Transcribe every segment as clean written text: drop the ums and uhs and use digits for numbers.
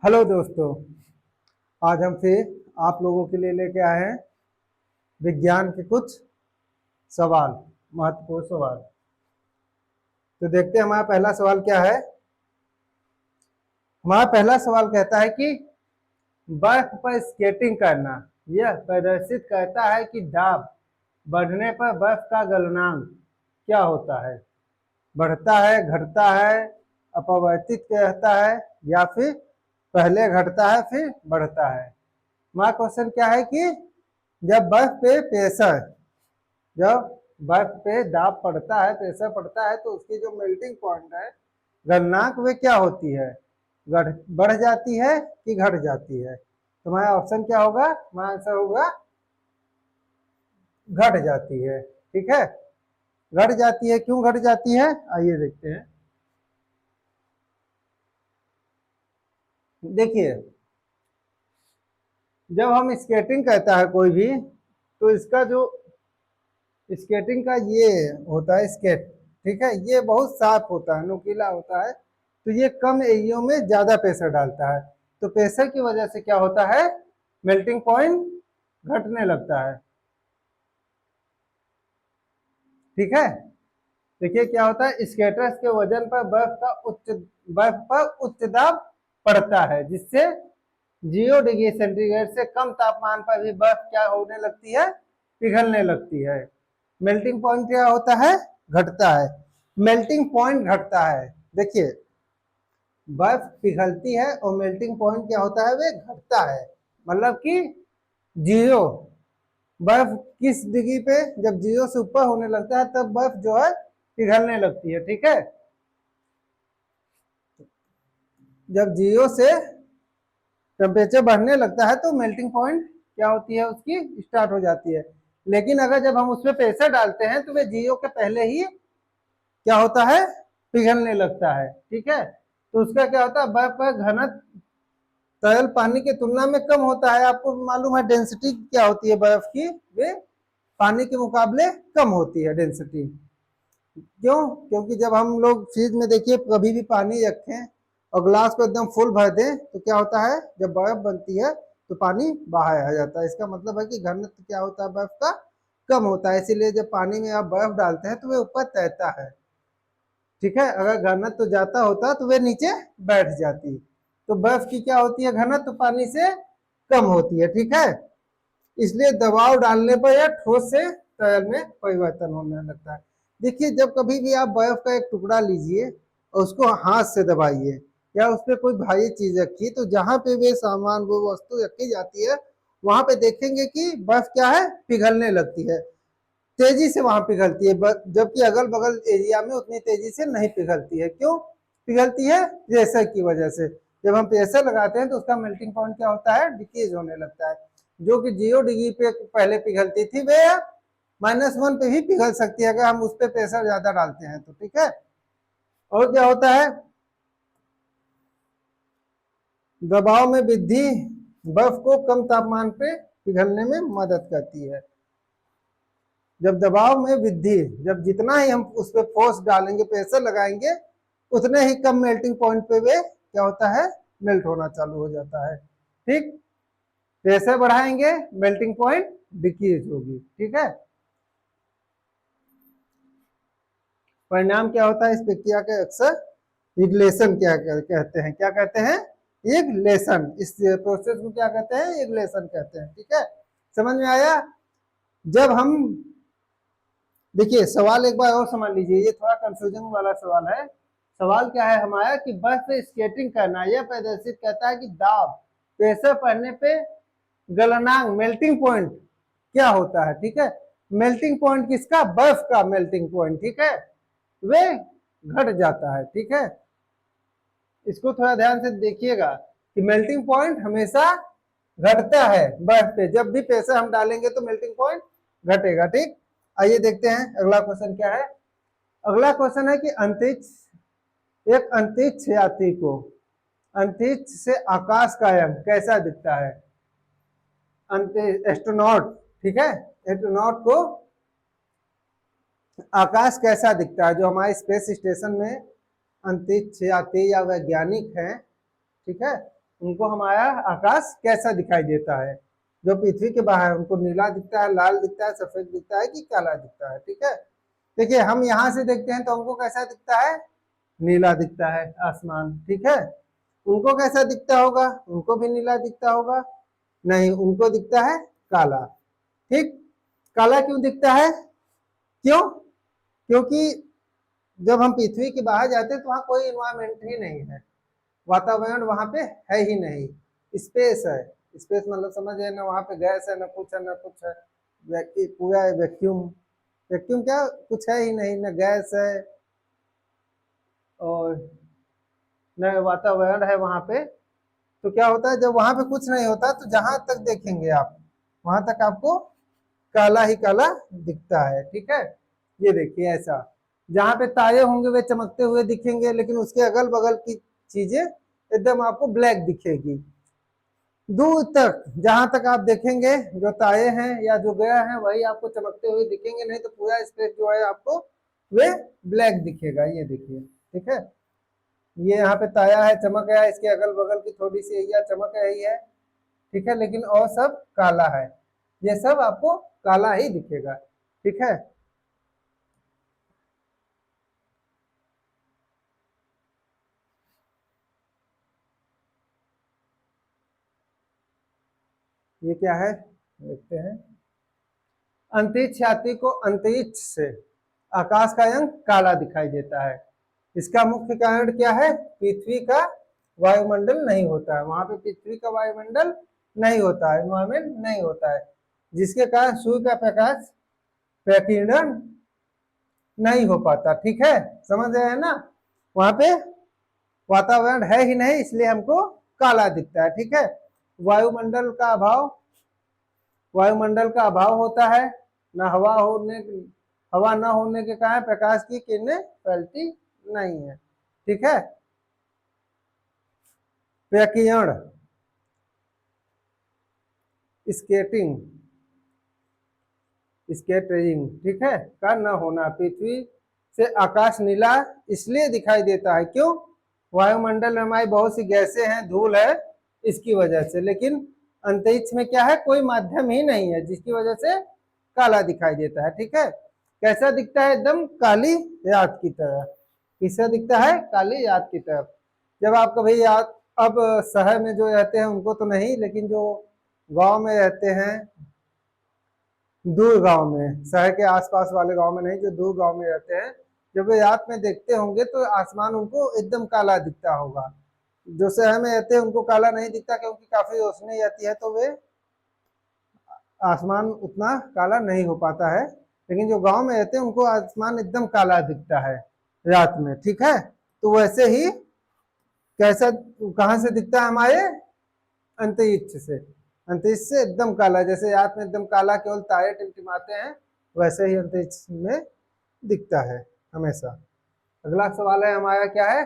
Hello दोस्तों। आज हम फिर आप लोगों के लिए लेके आए हैं विज्ञान के कुछ सवाल, महत्वपूर्ण सवाल। तो देखते हैं हमारा पहला सवाल क्या है। हमारा पहला सवाल कहता है कि बर्फ पर स्केटिंग करना यह प्रदर्शित करता है कि दाब बढ़ने पर बर्फ का गलनांक क्या होता है। बढ़ता है, घटता है, अपवर्तित रहता है या फिर पहले घटता है फिर बढ़ता है। हमारा क्वेश्चन क्या है कि जब बर्फ पे प्रेशर, जब बर्फ पे दाब पड़ता है, प्रेशर पड़ता है, तो उसकी जो मेल्टिंग पॉइंट है, गलनांक, वे क्या होती है, बढ़ जाती है कि घट जाती है। तो हमारा ऑप्शन क्या होगा, हमारा आंसर होगा घट जाती है। ठीक है, घट जाती है। क्यों घट जाती है, आइए देखते हैं। देखिए, जब हम स्केटिंग करता है कोई भी, तो इसका जो स्केटिंग का ये होता है स्केट, ठीक है, ये बहुत शार्प होता है, नुकीला होता है। तो ये कम एरियो में ज्यादा प्रेशर डालता है। तो प्रेशर की वजह से क्या होता है, मेल्टिंग पॉइंट घटने लगता है। ठीक है, देखिए क्या होता है, स्केटर्स के वजन पर बर्फ पर उच्च दाब पड़ता है, जिससे 0 डिग्री सेंटीग्रेड से कम तापमान पर भी बर्फ क्या होने लगती है, पिघलने लगती है। मेल्टिंग पॉइंट क्या होता है, घटता है। मेल्टिंग पॉइंट घटता है। देखिए, बर्फ पिघलती है और मेल्टिंग पॉइंट क्या होता है, वे घटता है। मतलब कि जीरो, बर्फ किस डिग्री पे, जब जीरो से ऊपर होने लगता है तब बर्फ जो है पिघलने लगती है। ठीक है, जब जीरो से टेम्परेचर बढ़ने लगता है तो मेल्टिंग पॉइंट क्या होती है, उसकी स्टार्ट हो जाती है। लेकिन अगर जब हम उसमें प्रेशर डालते हैं तो वे जीरो के पहले ही क्या होता है, पिघलने लगता है। ठीक है, तो उसका क्या होता है, बर्फ का घनत्व तरल पानी की तुलना में कम होता है। आपको मालूम है डेंसिटी क्या होती है बर्फ की, वे पानी के मुकाबले कम होती है डेंसिटी। क्यों, क्योंकि जब हम लोग फ्रिज में देखिए कभी भी पानी रखें और ग्लास को एकदम फुल भर दें तो क्या होता है, जब बर्फ बनती है तो पानी बाहर आ जाता है। इसका मतलब है कि घनत्व क्या होता है बर्फ का, कम होता है। इसीलिए जब पानी में आप बर्फ डालते हैं तो वे ऊपर तैरता है। ठीक है, अगर घनत्व तो ज्यादा होता तो वे नीचे बैठ जाती। तो बर्फ की क्या होती है, घनत्व पानी से कम होती है। ठीक है, इसलिए दबाव डालने पर यह ठोस से तरल में परिवर्तन होने लगता है। देखिए, जब कभी भी आप बर्फ का एक टुकड़ा लीजिए और उसको हाथ से दबाइए या उस पर कोई भारी चीज रखिए, तो जहां पे वे सामान, वो वस्तु रखी जाती है, वहां पे देखेंगे कि बर्फ क्या है, पिघलने लगती है, तेजी से वहां पिघलती है। जबकि अगल बगल एरिया में उतनी तेजी से नहीं पिघलती है। क्यों पिघलती है, प्रेशर की वजह से। जब हम प्रेशर लगाते हैं तो उसका मेल्टिंग पॉइंट क्या होता है, डिक्रीज होने लगता है। जो कि 0 डिग्री पे पहले पिघलती थी, वे -1 पे भी पिघल सकती है अगर हम उस पर प्रेशर ज्यादा डालते हैं तो। ठीक है, और क्या होता है, दबाव में वृद्धि बर्फ को कम तापमान पे पिघलने में मदद करती है। जब दबाव में वृद्धि, जब जितना ही हम उस पर फोर्स डालेंगे, प्रेशर लगाएंगे, उतने ही कम मेल्टिंग पॉइंट पे वे क्या होता है, मेल्ट होना चालू हो जाता है। ठीक, प्रेशर बढ़ाएंगे, मेल्टिंग पॉइंट डिक्रीज होगी। ठीक है, परिणाम क्या होता है इस प्रक्रिया के, अक्सर इग्लेशन क्या कहते हैं, क्या कहते हैं, इग्लेशन। इस प्रोसेस को क्या कहते हैं, इग्लेशन कहते हैं। ठीक है, समझ में आया। जब हम, देखिए सवाल एक बार और समझ लीजिए, ये थोड़ा कंफ्यूजन वाला सवाल है। सवाल क्या है हमारा कि बर्फ पे स्केटिंग करना यह प्रदर्शित करता है कि दाब, प्रेशर पड़ने पे गलनांक, मेल्टिंग पॉइंट क्या होता है। ठीक है, मेल्टिंग पॉइंट किसका, बर्फ का मेल्टिंग पॉइंट, ठीक है, वे घट जाता है। ठीक है, इसको थोड़ा ध्यान से देखिएगा कि मेल्टिंग पॉइंट हमेशा घटता है बर्फ पे। जब भी प्रेशर हम डालेंगे तो मेल्टिंग पॉइंट घटेगा। ठीक, आइए देखते हैं अगला क्वेश्चन क्या है। अगला क्वेश्चन है कि अंतरिक्ष, एक अंतरिक्ष यात्री को अंतरिक्ष से आकाश का रंग कैसा दिखता है। एस्ट्रोनॉट, ठीक है, एस्ट्रोनॉट को आकाश कैसा दिखता है, जो हमारे स्पेस स्टेशन में अंतरिक्ष यात्री या वैज्ञानिक हैं, ठीक है, उनको हमारा आकाश कैसा दिखाई देता है। जो पृथ्वी के बाहर उनको नीला दिखता है, लाल दिखता है, सफेद दिखता है कि काला दिखता है। ठीक है, देखिए हम यहाँ से देखते हैं तो हमको कैसा दिखता है, नीला दिखता है आसमान। ठीक है, उनको कैसा दिखता होगा, उनको भी नीला दिखता होगा, नहीं उनको दिखता है काला। ठीक, काला क्यों दिखता है, क्यों, क्योंकि जब हम पृथ्वी के बाहर जाते हैं तो वहां कोई इन्वायरमेंट ही नहीं है, वातावरण वहां पे है ही नहीं, स्पेस है। स्पेस मतलब समझ है ना, वहां पे गैस है, ना कुछ है ना कुछ है, पूरा वैक्यूम। वैक्यूम क्या, कुछ है ही नहीं, न गैस है और न वातावरण है वहां पे। तो क्या होता है, जब वहां पे कुछ नहीं होता तो जहां तक देखेंगे आप वहां तक आपको काला ही काला दिखता है। ठीक है, ये देखिए ऐसा, जहां पे तारे होंगे वे चमकते हुए दिखेंगे, लेकिन उसके अगल बगल की चीजें एकदम आपको ब्लैक दिखेगी। दूर तक जहां तक आप देखेंगे जो तारे हैं या जो ग्रह हैं वही आपको चमकते हुए दिखेंगे, नहीं तो पूरा स्पेस जो है आपको वे ब्लैक दिखेगा। ये देखिए, ठीक है, ये यहाँ पे ताया है, चमक रहा है, इसके अगल बगल की थोड़ी सी एरिया चमक रही है। ठीक है, लेकिन और सब काला है, ये सब आपको काला ही दिखेगा। ठीक है, ये क्या है देखते हैं। अंतरिक्ष यात्री को अंतरिक्ष से आकाश का रंग काला दिखाई देता है। इसका मुख्य कारण क्या है, पृथ्वी का वायुमंडल नहीं होता है, वहां पे पृथ्वी का वायुमंडल नहीं होता है, एनवायरमेंट नहीं होता है, जिसके कारण सूर्य का प्रकाश प्रकीर्णन नहीं हो पाता। ठीक है, समझ रहे हैं ना, वहां पे वातावरण है ही नहीं, इसलिए हमको काला दिखता है। ठीक है, वायुमंडल का अभाव, वायुमंडल का अभाव होता है, न हवा न होने के कारण प्रकाश की किरणें फैलती नहीं है। ठीक है, प्रकीर्ण, स्केटिंग, स्केटरिंग, ठीक है, का न होना। पृथ्वी से आकाश नीला इसलिए दिखाई देता है, क्यों, वायुमंडल में हमारी बहुत सी गैसें हैं, धूल है, इसकी वजह से। लेकिन अंतरिक्ष में क्या है, कोई माध्यम ही नहीं है, जिसकी वजह से काला दिखाई देता है। ठीक है, कैसा दिखता है, एकदम काली रात की तरह। किससे दिखता है, काली रात की तरफ। जब आप कभी याद, अब शहर में जो रहते हैं उनको तो नहीं, लेकिन जो गांव में रहते हैं, दूर गांव में, शहर के आसपास वाले गांव में नहीं, जो दूर गांव में रहते हैं, जब वे रात में देखते होंगे तो आसमान उनको एकदम काला दिखता होगा। जो शहर में रहते हैं उनको काला नहीं दिखता, क्योंकि काफी रोशनी आती है तो वे आसमान उतना काला नहीं हो पाता है। लेकिन जो गांव में रहते हैं उनको आसमान एकदम काला दिखता है रात में। ठीक है, तो वैसे ही कैसा, कहां से दिखता है, हमारे अंतरिक्ष से। अंतरिक्ष से एकदम काला, जैसे रात में एकदम काला केवल तारे टिमटिमाते हैं, वैसे ही अंतरिक्ष में दिखता है हमेशा। अगला सवाल है हमारा, क्या है,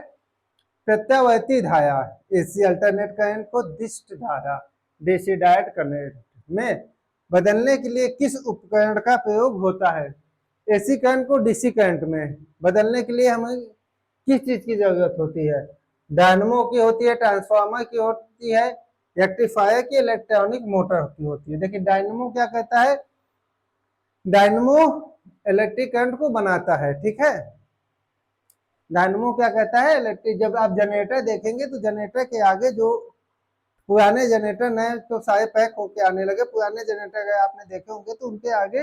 प्रत्यावर्ती धारा, एसी अल्टरनेट करंट को दिष्ट धारा, डीसी डायरेक्ट करंट में बदलने के लिए किस उपकरण का प्रयोग होता है। एसी करंट को डीसी करंट में बदलने के लिए हमें किस चीज की जरूरत होती है, डायनमो की होती है, ट्रांसफार्मर की होती है, रेक्टिफायर की, इलेक्ट्रॉनिक मोटर की होती है। देखिए डायनमो क्या कहता है, डायनमो इलेक्ट्रिक करंट को बनाता है। ठीक है, डायनमो क्या कहता है, इलेक्ट्रिक, जब आप जनरेटर देखेंगे तो जनरेटर के आगे जो पुराने जनरेटर, नए तो सारे पैक होके आने लगे, पुराने जनरेटर अगर आपने देखे होंगे तो उनके आगे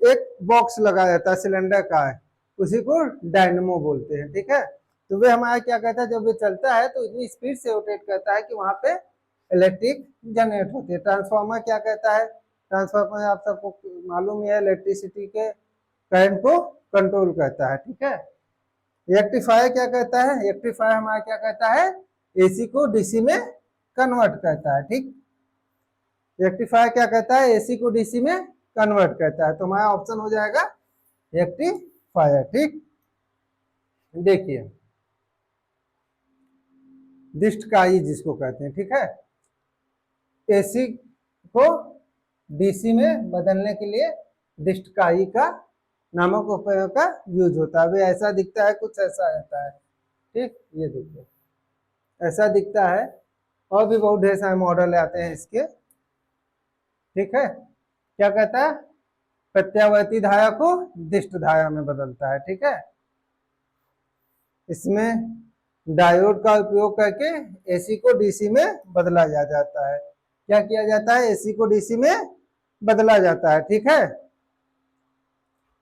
एक बॉक्स लगा रहता है, सिलेंडर का है, उसी को डायनमो बोलते हैं। ठीक है, तो वे हमारा क्या कहता है, जब ये चलता है तो इतनी स्पीड से रोटेट करता है कि वहां पे इलेक्ट्रिक जनरेट होती है। ट्रांसफार्मर क्या कहता है, ट्रांसफार्मर आप सबको मालूम ही है, इलेक्ट्रिसिटी के करंट को कंट्रोल करता है। ठीक है, रेक्टिफायर क्या कहता है, रेक्टिफायर हमारा क्या कहता है, एसी को डीसी में कन्वर्ट करता है। ठीक, रेक्टिफायर क्या कहता है, एसी को डीसी में कन्वर्ट करता है, तो हमारा ऑप्शन हो जाएगा रेक्टिफायर। ठीक, देखिए दिष्टकाई जिसको कहते हैं। ठीक है, एसी को डीसी में बदलने के लिए दिष्टकाई का नामक उपकरण का यूज होता है। वे ऐसा दिखता है, कुछ ऐसा रहता है। ठीक, ये देखिए ऐसा दिखता है, और भी बहुत ढेर सारे मॉडल आते हैं इसके, ठीक है। क्या कहता है, प्रत्यावर्ती धारा को दिष्ट धारा में बदलता है, ठीक है। इसमें डायोड का उपयोग करके एसी को डीसी में बदला जाता है। क्या किया जाता है, एसी को डीसी में बदला जाता है, ठीक है।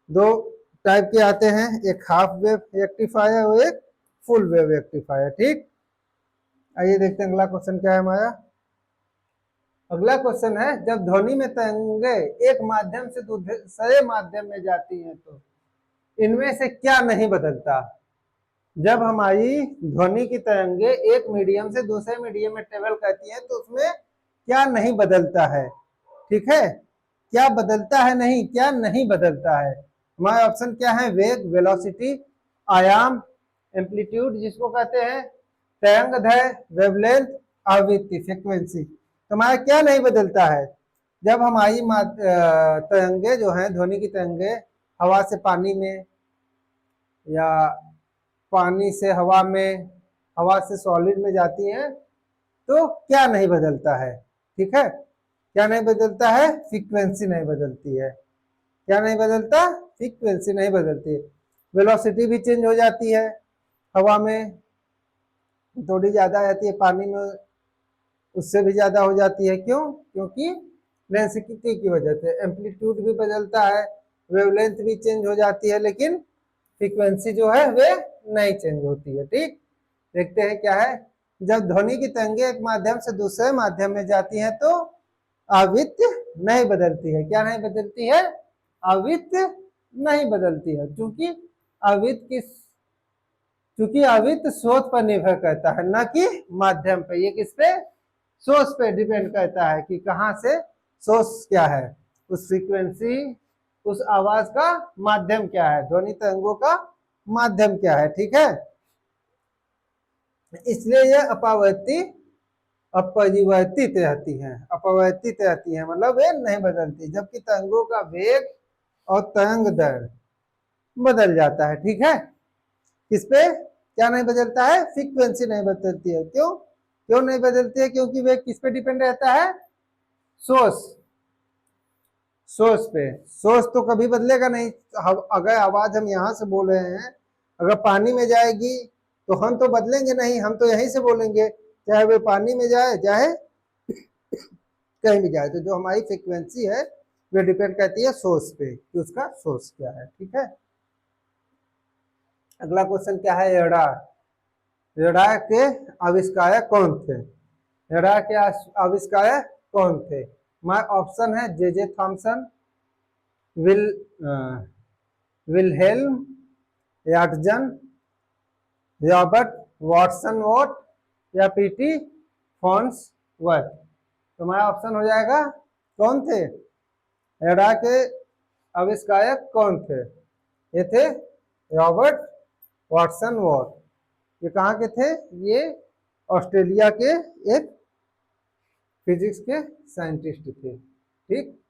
दो टाइप के आते हैं, एक हाफ वेव रेक्टिफायर और एक फुल वेव रेक्टिफायर, ठीक। आइए देखते हैं अगला क्वेश्चन क्या है हमारा। अगला क्वेश्चन है, जब ध्वनि में तरंगे एक माध्यम से दूसरे माध्यम में जाती हैं तो इनमें से क्या नहीं बदलता। जब हमारी ध्वनि की तरंगे एक मीडियम से दूसरे मीडियम में ट्रेवल करती हैं तो उसमें क्या नहीं बदलता है, ठीक है। क्या बदलता है नहीं, क्या नहीं बदलता है। हमारे ऑप्शन क्या है, वेग, वेलोसिटी, आयाम, एम्पलीट्यूड जिसको कहते हैं, तरंग दैर्घ्य, वेवलेंथ, आवृत्ति, फ्रीक्वेंसी। तो हमारा क्या नहीं बदलता है, जब हमारी तरंगे जो हैं, ध्वनि की तरंगे हवा से पानी में या पानी से हवा में, हवा से सॉलिड में जाती हैं तो क्या नहीं बदलता है, ठीक है। क्या नहीं बदलता है, फ्रीक्वेंसी नहीं बदलती है। क्या नहीं बदलता, फ्रीक्वेंसी नहीं बदलती। वेलोसिटी भी चेंज हो जाती है, हवा में थोड़ी ज्यादा रहती है, पानी में उससे भी ज्यादा हो जाती है। क्यों, क्योंकि डेंसिटी की वजह से। एम्पलीट्यूड भी बदलता है, वेवलेंथ भी चेंज हो जाती है, लेकिन फ्रीक्वेंसी जो है वे नहीं चेंज होती है, ठीक। देखते हैं क्या है, जब ध्वनि की तरंगे एक माध्यम से दूसरे माध्यम में जाती हैं तो आवृत्ति नहीं बदलती है। क्या नहीं बदलती है, आवृत्ति नहीं बदलती है, क्योंकि आवृत्ति स्रोत पर निर्भर करता है, न कि माध्यम पे। ये किस पे, सोर्स पे डिपेंड करता है कि कहां से सोर्स क्या है, उस फ्रीक्वेंसी, उस आवाज का माध्यम क्या है, ध्वनि तरंगों का माध्यम क्या है, ठीक है। इसलिए यह अपरिवर्तित रहती हैं, अपरिवर्तित रहती हैं, मतलब वे नहीं बदलती। जबकि तरंगों का वेग और तरंग दैर्घ्य बदल जाता है, ठीक है। किस पे क्या नहीं बदलता है, फ्रीक्वेंसी नहीं बदलती है। क्यों, क्यों नहीं बदलती है, क्योंकि वे किस पे डिपेंड रहता है, सोर्स, सोर्स पे। सोर्स तो कभी बदलेगा नहीं। अगर आवाज हम यहाँ से बोल रहे हैं, अगर पानी में जाएगी तो हम तो बदलेंगे नहीं, हम तो यहीं से बोलेंगे, चाहे वे पानी में जाए चाहे कहीं भी जाए। तो जो हमारी फ्रीक्वेंसी है वे डिपेंड करती है सोर्स पे कि उसका सोर्स क्या है, ठीक है। अगला क्वेश्चन क्या है, रडार। रडार के आविष्कारक कौन थे, रडार के आविष्कारक कौन थे। हमारा ऑप्शन है जे थॉमसन, विल विलहेल्म याटजन, रॉबर्ट वॉटसन वॉट या पीटी फॉन्स वर्थ। तो हमारा ऑप्शन हो जाएगा, कौन थे, रडार के आविष्कारक कौन थे। ये थे रॉबर्ट वॉटसन वॉट। ये कहाँ के थे, ये ऑस्ट्रेलिया के एक फिजिक्स के साइंटिस्ट थे, ठीक।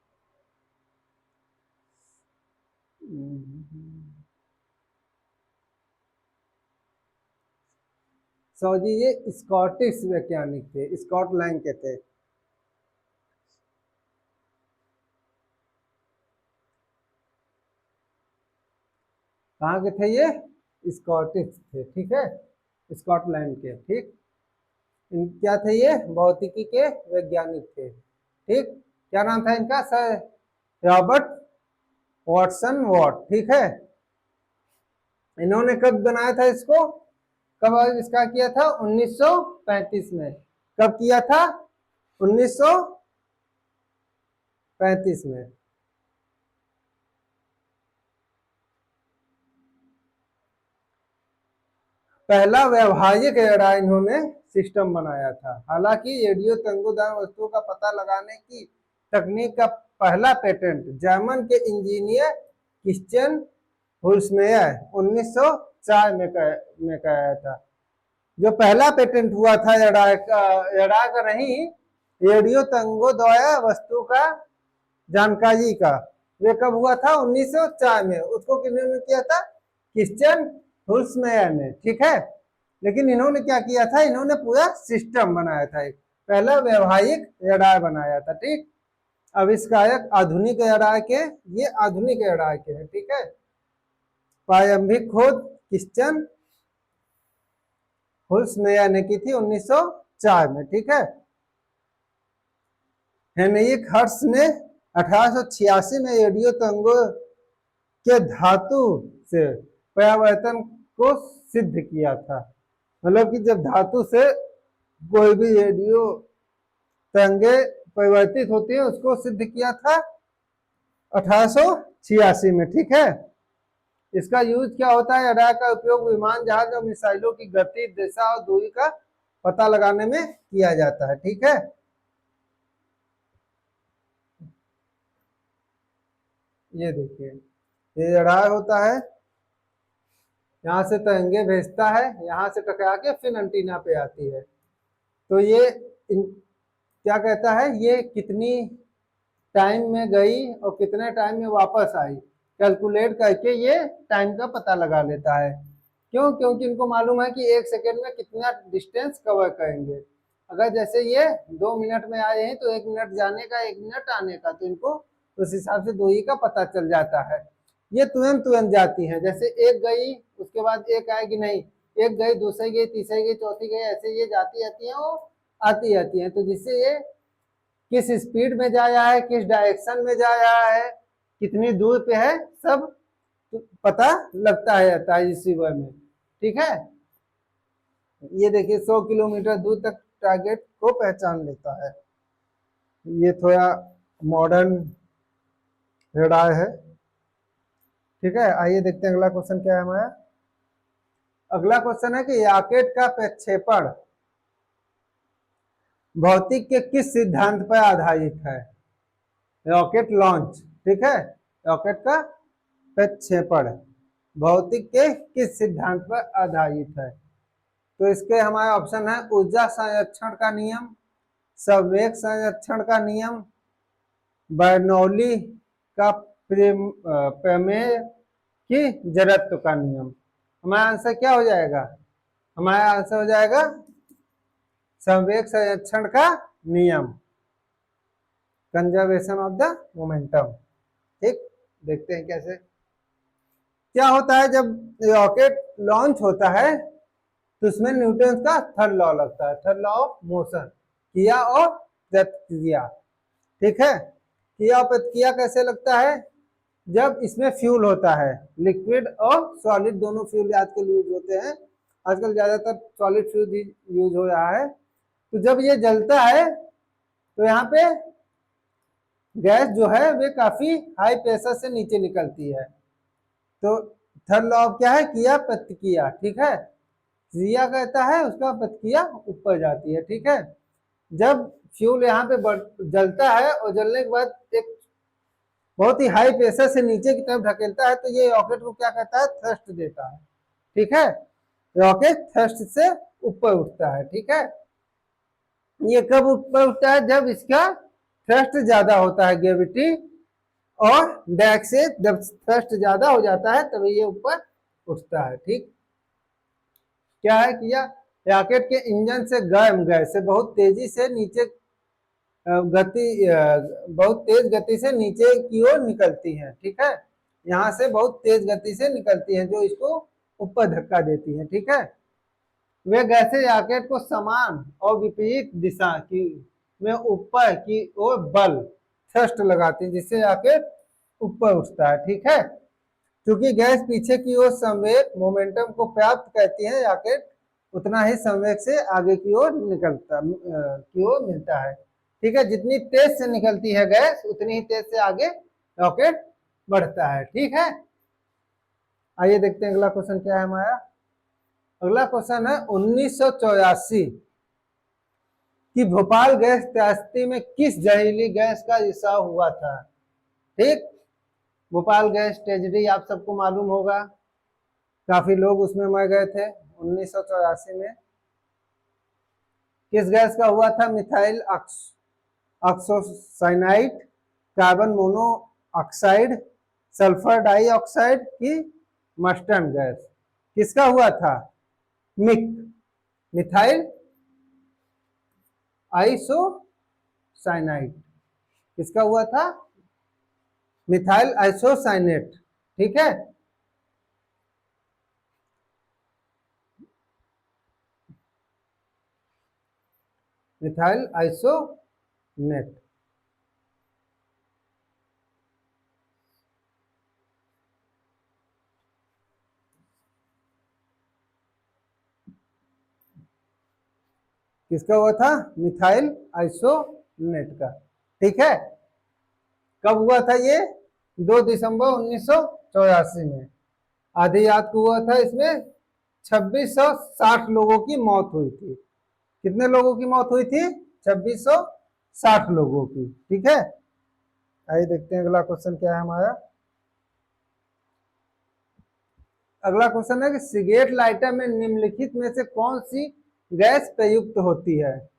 सॉरी, ये स्कॉटिश वैज्ञानिक थे, स्कॉटलैंड के थे। कहाँ के थे ये, स्कॉटिश थे, ठीक है, स्कॉटलैंड के, ठीक। क्या थे ये, भौतिकी के वैज्ञानिक थे, ठीक। क्या नाम था इनका, सर रॉबर्ट वॉटसन वॉट, ठीक है। इन्होंने कब बनाया था इसको, कब आविष्कार किया था, 1935 में। कब किया था, 1935 में। पहला व्यवहारिक रडार इन्होंने सिस्टम बनाया था। हालांकि रेडियो तरंगों वस्तुओं का पता लगाने की तकनीक का पहला पेटेंट जर्मन के इंजीनियर क्रिश्चियन हुल्समेयर 1904 में कराया था। जो पहला पेटेंट हुआ था रडार का नहीं, रेडियो तरंगों द्वारा वस्तु का जानकारी का, वे कब हुआ था, 1904 में। उसको किन्होंने किया था, क्रिश्चियन हुल्समेयर ने, ठीक है। लेकिन इन्होंने क्या किया था, इन्होंने पूरा सिस्टम बनाया था एक, पहला व्यवहारिक रडार बनाया था। ठीक, आविष्कारक आधुनिक रडार के, ये आधुनिक रडार के हैं। ठीक है, प्रारंभिक खोज क्रिश्चियन हुल्समेयर ने की थी 1904 में। ठीक है, हेनरिक हर्ट्ज ने 1886 में रेडियो तरंगों के धातु से परावर्तन को सिद्ध किया था। मतलब कि जब धातु से कोई भी रेडियो तरंगे परिवर्तित होती है उसको सिद्ध किया था 1886 में। ठीक है, इसका यूज क्या होता है? रडार का उपयोग विमान, जहाज और मिसाइलों की गति, दिशा और दूरी का पता लगाने में किया जाता है। ठीक है, ये देखिए, ये रडार होता है, यहाँ से तरंगे भेजता है, यहाँ से टकरा के फिर एंटीना पे आती है। तो ये क्या कहता है, ये कितनी टाइम में गई और कितने टाइम में वापस आई, कैलकुलेट करके ये टाइम का पता लगा लेता है। क्यों? क्योंकि इनको मालूम है कि 1 सेकेंड में कितना डिस्टेंस कवर करेंगे। अगर जैसे ये 2 मिनट में आए हैं तो 1 मिनट जाने का, 1 मिनट आने का, तो इनको उस हिसाब से दूरी का पता चल जाता है। ये तुरंत तुरंत जाती हैं, जैसे एक गई उसके बाद एक आएगी नहीं, एक गई दूसरी गई तीसरी गई चौथी गई, ऐसे ये जाती जाती हैं, वो आती जाती हैं। तो जिससे ये किस स्पीड में जा रहा है, किस डायरेक्शन में जा रहा है, कितनी दूर पे है, सब पता लगता है जाता है रिसीवर में। ठीक है, ये देखिए 100 किलोमीटर दूर तक टारगेट को पहचान लेता है। ये थोड़ा मॉडर्न रडार है। ठीक है, आइए देखते हैं अगला क्वेश्चन क्या है हमारा। अगला क्वेश्चन है कि रॉकेट का प्रक्षेपण भौतिक के किस सिद्धांत पर आधारित है? Rocket launch. ठीक है, रॉकेट का प्रक्षेपण भौतिक के किस सिद्धांत पर आधारित है? तो इसके हमारे ऑप्शन है ऊर्जा संरक्षण का नियम, संवेग संरक्षण का नियम, बर्नौली का प्रमेय की जड़त्व का नियम। हमारा आंसर क्या हो जाएगा? हमारा आंसर हो जाएगा संवेग संरक्षण का नियम, कंजर्वेशन ऑफ द मोमेंटम। ठीक, देखते हैं कैसे। क्या होता है जब रॉकेट लॉन्च होता है तो उसमें न्यूटन का थर्ड लॉ लगता है, थर्ड लॉ ऑफ मोशन, क्रिया और प्रतिक्रिया। ठीक है, क्रिया और प्रतिक्रिया कैसे लगता है? जब इसमें फ्यूल होता है, लिक्विड और सॉलिड दोनों फ्यूल आजकल यूज होते हैं, आजकल ज्यादातर सॉलिड फ्यूल यूज हो रहा है। तो जब ये जलता है तो यहाँ पे गैस जो है वे काफी हाई प्रेशर से नीचे निकलती है। तो थर्ड लॉ क्या है? क्रिया प्रतिक्रिया। ठीक है, क्रिया कहता है उसका प्रतिक्रिया ऊपर जाती है। ठीक है, जब फ्यूल यहाँ पे जलता है और जलने के बाद एक बहुत ही हाई प्रेशर से नीचे की तरफ ढकेलता है तो ये रॉकेट को क्या कहता है? थ्रस्ट देता है। ठीक है, रॉकेट थ्रस्ट से ऊपर उठता है। ठीक है, ये कब ऊपर उठता है? जब इसका थ्रस्ट ज्यादा होता है, ग्रेविटी और ड्रैग से जब थ्रस्ट ज्यादा हो जाता है तभी ये ऊपर उठता है। ठीक, क्या है किया? रॉकेट के इंजन से गर्म गैस से बहुत तेजी से नीचे बहुत तेज गति से नीचे की ओर निकलती है। ठीक है, यहाँ से बहुत तेज गति से निकलती है जो इसको ऊपर धक्का देती है। ठीक है, वे गैसें रॉकेट को समान और विपरीत दिशा की में ऊपर की ओर बल थ्रस्ट लगाती है जिससे रॉकेट ऊपर उठता है। ठीक है, क्योंकि गैस पीछे की ओर संवेग मोमेंटम को प्राप्त करती है, रॉकेट उतना ही संवेग से आगे की ओर मिलता है। ठीक है, जितनी तेज से निकलती है गैस उतनी ही तेज से आगे रॉकेट बढ़ता है। ठीक है, आइए देखते हैं अगला क्वेश्चन क्या है हमारा। अगला क्वेश्चन है 1984 कि भोपाल गैस त्रासदी में किस जहरीली गैस का रिसाव हुआ था? ठीक, भोपाल गैस ट्रेजेडी आप सबको मालूम होगा, काफी लोग उसमें मर गए थे 1984 में। किस गैस का हुआ था? मिथाइल ऑक्सोसाइनाइड, कार्बन मोनोऑक्साइड, सल्फर डाइऑक्साइड की मस्टर्न गैस। किसका हुआ था? Methyl isocyanide. किसका हुआ था? Methyl isocyanate. ठीक है, मिथाइल आइसोनेट। किसका हुआ था? मिथाइल आइसोनेट का। ठीक है, कब हुआ था ये? 2 दिसंबर 1984 में। आधी रात को हुआ था। इसमें 2660 लोगों की मौत हुई थी। कितने लोगों की मौत हुई थी? 2660 लोगों की। ठीक है, आइए देखते हैं अगला क्वेश्चन क्या है हमारा। अगला क्वेश्चन है कि सिगरेट लाइटर में निम्नलिखित में से कौन सी गैस प्रयुक्त होती है?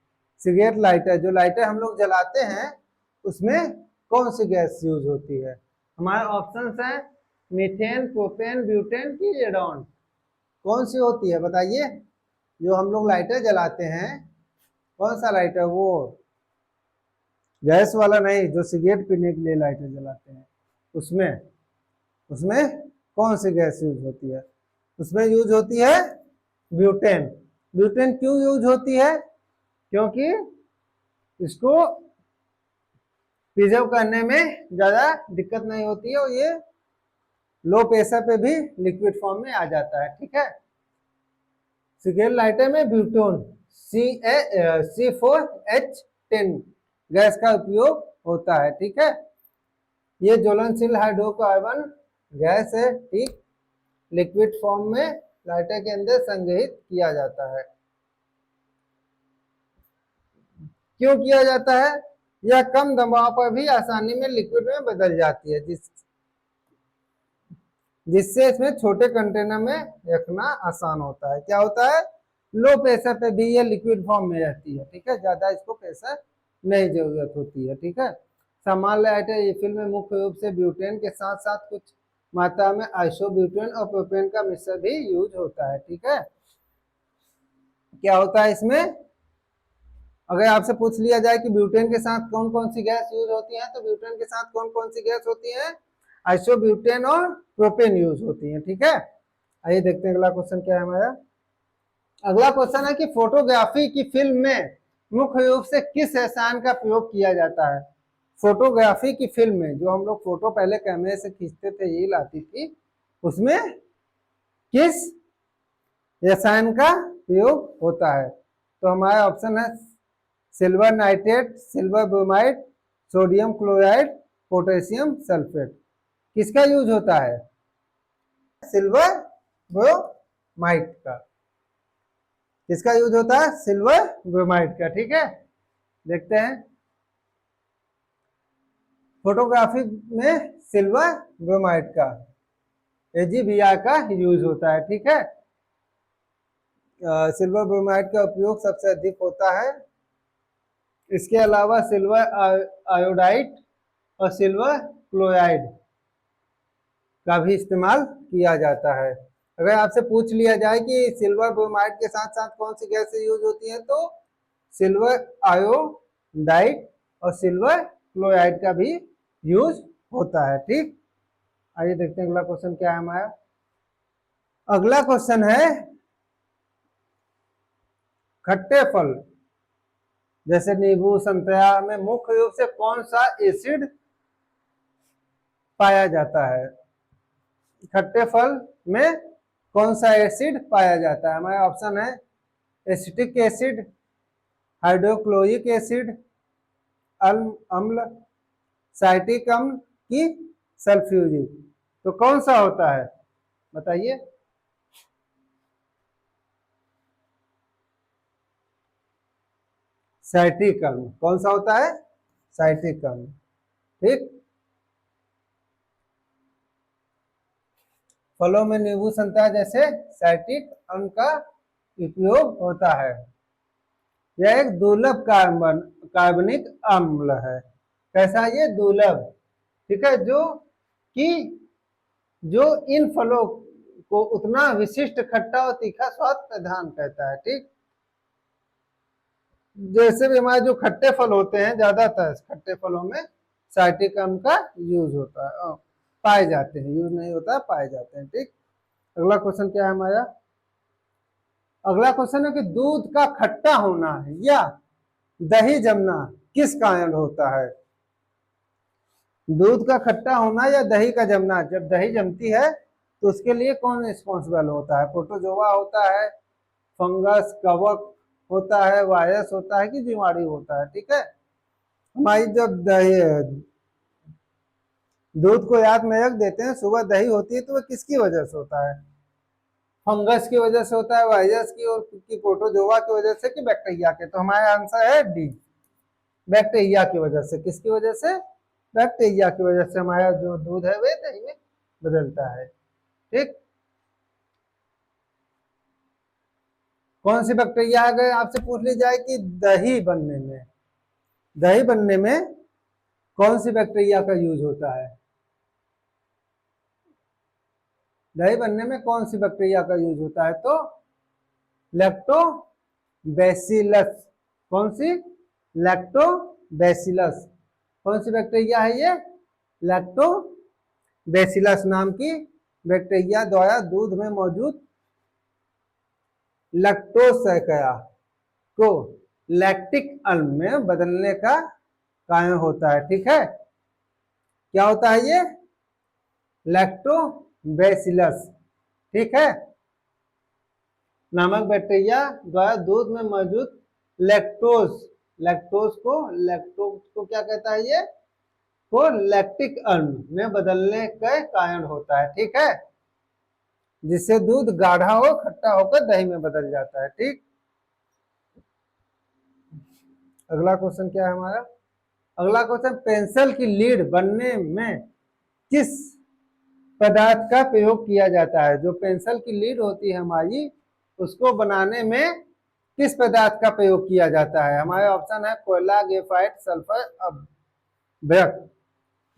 सिगरेट लाइटर, जो लाइटर हम लोग जलाते हैं, उसमें कौन सी गैस यूज होती है? हमारे ऑप्शंस हैं मीथेन, प्रोपेन, ब्यूटेन की रेडॉन। कौन सी होती है बताइए? जो हम लोग लाइटर जलाते हैं, कौन सा लाइटर? वो गैस वाला नहीं, जो सिगरेट पीने के लिए लाइटर जलाते हैं, उसमें उसमें कौन सी गैस यूज होती है? उसमें यूज होती है ब्यूटेन। ब्यूटेन क्यों यूज होती है? क्योंकि इसको प्रिजर्व करने में ज्यादा दिक्कत नहीं होती है और ये लो प्रेशर पे भी लिक्विड फॉर्म में आ जाता है। ठीक है, सिगरेट लाइटर में ब्यूटोन C4H10 गैस का उपयोग होता है। ठीक है, ये ज्वलनशील हाइड्रोकार्बन गैस है। ठीक, लिक्विड फॉर्म में लाइटर के अंदर संग्रहित किया जाता है। क्यों किया जाता है? यह कम दबाव पर भी आसानी में लिक्विड में बदल जाती है, जिससे इसमें छोटे कंटेनर में रखना आसान होता है। क्या होता है? लो प्रेशर पे भी ये लिक्विड फॉर्म में रहती है। ठीक है, ज्यादा इसको प्रेशर नहीं जरूरत होती है। ठीक है, सामान्य लाइटर रिफिल में मुख्य रूप से ब्यूटेन के साथ साथ कुछ मात्रा में आइसोब्यूटेन और प्रोपेन का मिश्रण भी यूज होता है। ठीक है, क्या होता है इसमें? अगर आपसे पूछ लिया जाए कि ब्यूटेन के साथ कौन कौन सी गैस यूज होती है, तो ब्यूटेन के साथ कौन कौन सी गैस होती है? आइसोब्यूटेन और प्रोपेन यूज होती है। ठीक है, आइए देखते हैं अगला क्वेश्चन क्या है हमारा। अगला क्वेश्चन है कि फोटोग्राफी की फिल्म में मुख्य रूप से किस रसायन का प्रयोग किया जाता है? फोटोग्राफी की फिल्म में, जो हम लोग फोटो पहले कैमरे से खींचते थे, रील आती थी, उसमें किस रसायन का प्रयोग होता है? तो हमारा ऑप्शन है silver nitrate, silver bromide, sodium chloride, potassium sulphate. किसका यूज होता है? सिल्वर ब्रोमाइड का। किसका यूज होता है? सिल्वर ब्रोमाइड का। ठीक है, देखते हैं। फोटोग्राफी में सिल्वर ब्रोमाइड का, AgBr का यूज होता है। ठीक है, सिल्वर ब्रोमाइड का उपयोग सबसे अधिक होता है। इसके अलावा सिल्वर आयोडाइड और सिल्वर क्लोराइड का भी इस्तेमाल किया जाता है। अगर आपसे पूछ लिया जाए कि सिल्वर ब्रोमाइड के साथ साथ कौन सी गैस यूज होती है, तो सिल्वर आयोडाइड और सिल्वर क्लोराइड का भी यूज होता है। ठीक, आइए देखते हैं अगला क्वेश्चन क्या है हमारा। अगला क्वेश्चन है खट्टे फल जैसे नींबू, संतरा में मुख्य रूप से कौन सा एसिड पाया जाता है? खट्टे फल में कौन सा एसिड पाया जाता है? हमारा ऑप्शन है एसिटिक एसिड, हाइड्रोक्लोरिक एसिड, अम्ल, साइट्रिक अम्ल की सल्फ्यूरिक। तो कौन सा होता है बताइए? साइट्रिक अम्ल। कौन सा होता है? साइट्रिक अम्ल। ठीक, फलों में नींबू, संतरा जैसे साइट्रिक अम्ल का उपयोग होता है। यह एक दुर्लभ कार्बनिक अम्ल है। कैसा है ये? दुर्लभ। ठीक है, जो इन फलों को उतना विशिष्ट खट्टा और तीखा स्वाद प्रदान करता है। ठीक, जैसे भी हमारे जो खट्टे फल होते हैं, ज्यादातर खट्टे फलों में साइट्रिक अम्ल का यूज होता है, पाए जाते हैं, यूज नहीं होता है, पाए जाते हैं। ठीक, अगला क्वेश्चन क्या है हमारा? अगला क्वेश्चन है कि दूध का खट्टा होना या दही जमना किस कारण होता है? दूध का खट्टा होना या दही का जमना, जब दही जमती है तो उसके लिए कौन रिस्पॉन्सिबल होता है? प्रोटोजोआ होता है, फंगस, कवक होता है, वायरस होता है कि जीवाणु होता है? ठीक है, हमारी जब दही दूध को रात में रख देते हैं, सुबह दही होती है, तो वह किसकी वजह से होता है? फंगस की वजह से होता है, वायरस की, और की प्रोटोजोआ की वजह से, कि बैक्टीरिया के? तो हमारा आंसर है डी, बैक्टीरिया की वजह से। किसकी वजह से? बैक्टीरिया की वजह से हमारा जो दूध है वह दही में बदलता है। ठीक, कौन सी बैक्टीरिया अगर आपसे पूछ ली जाए कि दही बनने में कौन सी बैक्टीरिया का यूज होता है? दही बनने में कौन सी बैक्टीरिया का यूज होता है? तो लैक्टोबैसिलस। कौन सी? लैक्टोबैसिलस। कौन सी बैक्टीरिया है ये? लैक्टोबैसिलस नाम की बैक्टीरिया द्वारा दूध में मौजूद लैक्टोज शर्करा को लैक्टिक अम्ल में बदलने का कारण होता है। ठीक है, क्या होता है ये? लैक्टोबैसिलस। ठीक है, नामक बैक्टीरिया द्वारा दूध में मौजूद लैक्टोज लैक्टोज को क्या कहता है ये? को लैक्टिक अम्ल में बदलने का कारण होता है। ठीक है, जिससे दूध गाढ़ा हो, खट्टा होकर दही में बदल जाता है। ठीक, अगला क्वेश्चन क्या है हमारा? अगला क्वेश्चन, पेंसिल की लीड बनने में किस पदार्थ का प्रयोग किया जाता है? जो पेंसिल की लीड होती है हमारी, उसको बनाने में किस पदार्थ का प्रयोग किया जाता है? हमारे ऑप्शन है कोयला, ग्रेफाइट, सल्फर, अभ्रक।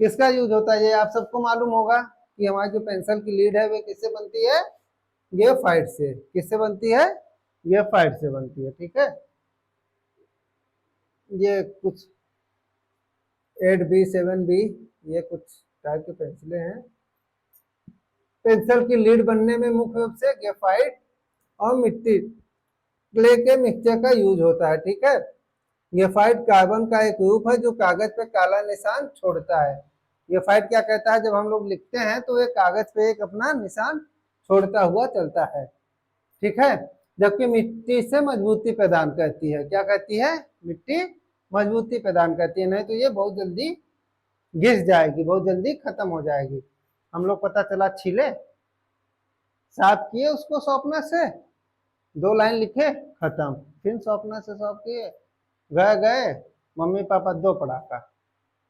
किसका यूज होता है? ये आप सबको मालूम होगा कि हमारी जो पेंसिल की लीड है वे किससे बनती है? ग्रेफाइट से। किससे बनती है? ग्रेफाइट से बनती है। ठीक है, ये कुछ 8B 7B ये कुछ टाइप के पेंसिलें हैं। पेंसिल की लीड बनने में मुख्य रूप से ग्रेफाइट और मिट्टी, क्ले के मिक्सचर का यूज होता है। ठीक है, ग्रेफाइट कार्बन का एक रूप है जो कागज पे काला निशान छोड़ता है। ग्रेफाइट क्या कहता है? जब हम लोग लिखते हैं तो ये कागज पे एक अपना निशान छोड़ता हुआ चलता है। ठीक है, जबकि मिट्टी से मजबूती प्रदान करती है। क्या कहती है? मिट्टी मजबूती प्रदान करती है, नहीं तो ये बहुत जल्दी घिस जाएगी, बहुत जल्दी खत्म हो जाएगी। हम लोग पता चला छीले, साफ किए उसको शॉर्पनर से, 2 लाइन लिखे, खत्म, फिर शॉर्पनर से शॉर्प किए, गए मम्मी पापा 2 पड़ाका,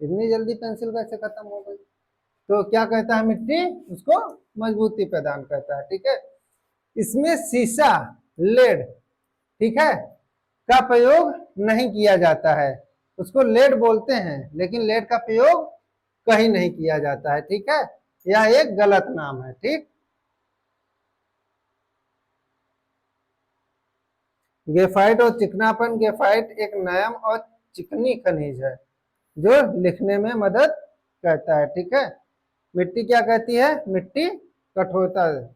इतनी जल्दी पेंसिल कैसे खत्म हो गई? तो क्या कहता है? मिट्टी उसको मजबूती प्रदान करता है। ठीक है, इसमें शीशा, लेड, ठीक है, का प्रयोग नहीं किया जाता है। उसको लेड बोलते हैं लेकिन लेड का प्रयोग कहीं नहीं किया जाता है। ठीक है, यह एक गलत नाम है। ठीक, ग्रेफाइट और चिकनापन। ग्रेफाइट एक नरम और चिकनी खनिज है जो लिखने में मदद करता है। ठीक है, मिट्टी क्या कहती है? मिट्टी कठोरता।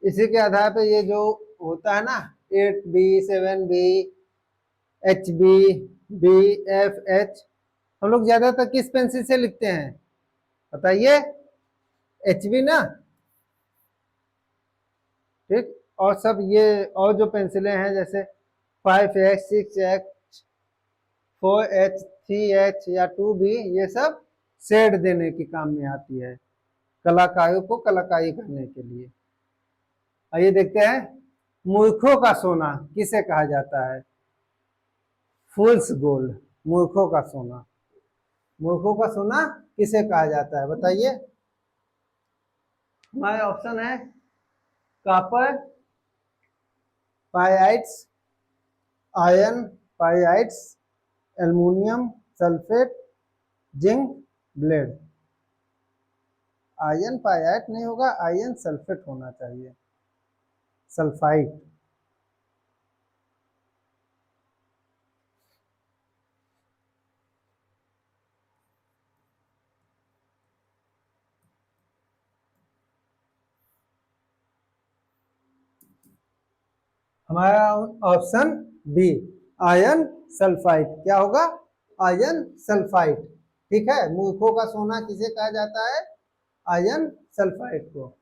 इसी के आधार पर ये जो होता है ना, 8B 7B HB BFH, हम लोग ज्यादातर किस पेंसिल से लिखते हैं बताइए? HB ना? ठीक, और सब ये और जो पेंसिलें हैं जैसे 5H 6H 4H 3H या 2B, ये सब शेड देने के काम में आती है, कलाकारों को कलाकारी करने के लिए। आइए देखते हैं, मूर्खों का सोना किसे कहा जाता है? फूल्स गोल्ड, मूर्खों का सोना। मूर्खों का सोना किसे कहा जाता है बताइए? हमारे ऑप्शन है copper pyrites, iron pyrites, aluminium sulphate, zinc blende. Iron pyrite नहीं होगा, आयरन सल्फेट होना चाहिए, सल्फाइड। हमारा ऑप्शन बी आयरन सल्फाइड। क्या होगा? Iron sulphide. ठीक है, मूर्खों का सोना किसे कहा जाता है? आयरन सल्फाइड को।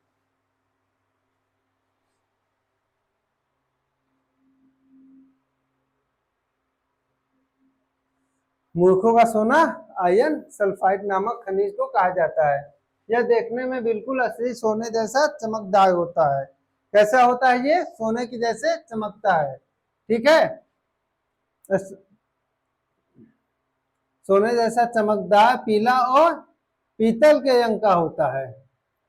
मूर्खों का सोना आयरन सल्फाइड नामक खनिज को कहा जाता है। यह देखने में बिल्कुल असली सोने जैसा चमकदार होता है। कैसा होता है ये? सोने की जैसे चमकता है। ठीक है, सोने जैसा चमकदार, पीला और पीतल के रंग का होता है।